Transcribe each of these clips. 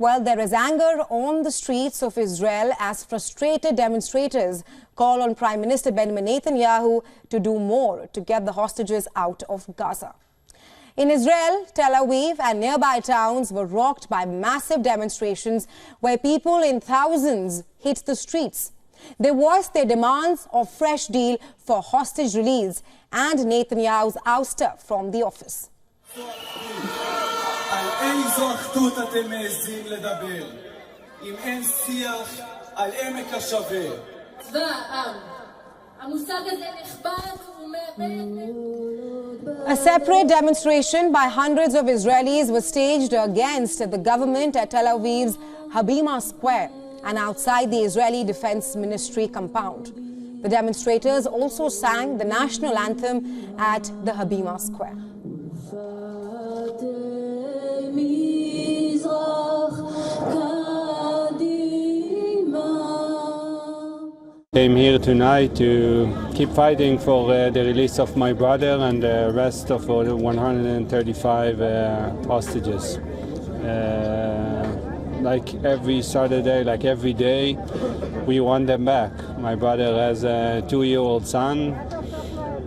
Well, there is anger on the streets of Israel as frustrated demonstrators call on Prime Minister Benjamin Netanyahu to do more to get the hostages out of Gaza. In Israel, Tel Aviv and nearby towns were rocked by massive demonstrations where people in thousands hit the streets. They voiced their demands of fresh deal for hostage release and Netanyahu's ouster from the office. על איזו אחדות אתם מעזים לדבר? אם אין שיח על עמק השווה. צבא העם. המושג הזה נכבד A separate demonstration by hundreds of Israelis was staged against the government at Tel Aviv's Habima Square and outside the Israeli Defense Ministry compound. The demonstrators also sang the national anthem at the Habima Square. Came here tonight to keep fighting for the release of my brother and the rest of 135 hostages. Like every Saturday, like every day, we want them back. My brother has a 2-year-old son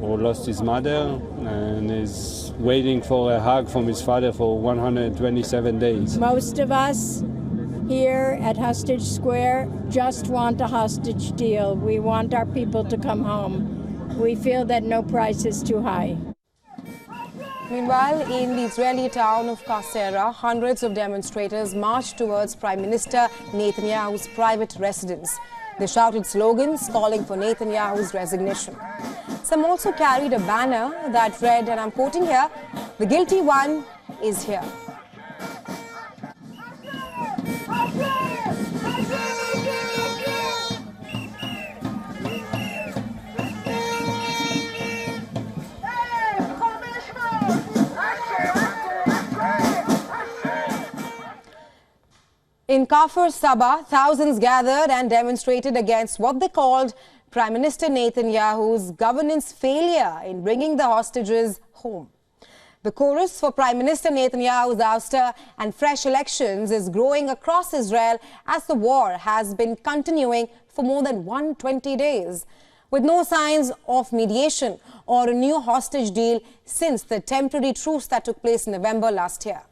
who lost his mother and is waiting for a hug from his father for 127 days. Most of us here at Hostage Square just want a hostage deal. We want our people to come home. We feel that no price is too high. Meanwhile, in the Israeli town of Kfar Saba, hundreds of demonstrators marched towards Prime Minister Netanyahu's private residence. They shouted slogans calling for Netanyahu's resignation. Some also carried a banner that read, and I'm quoting here, "The guilty one is here." In Kfar Saba, thousands gathered and demonstrated against what they called Prime Minister Netanyahu's governance failure in bringing the hostages home. The chorus for Prime Minister Netanyahu's ouster and fresh elections is growing across Israel as the war has been continuing for more than 120 days, with no signs of mediation or a new hostage deal since the temporary truce that took place in November last year.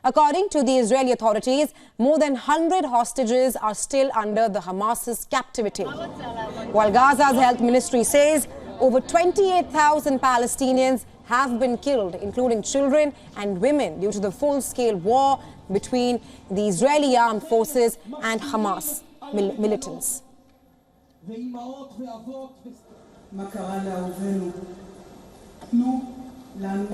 According to the Israeli authorities, more than 100 hostages are still under the Hamas's captivity. While Gaza's health ministry says over 28,000 Palestinians have been killed, including children and women, due to the full-scale war between the Israeli armed forces and Hamas militants. מה קרה לאהובינו? תנו לנו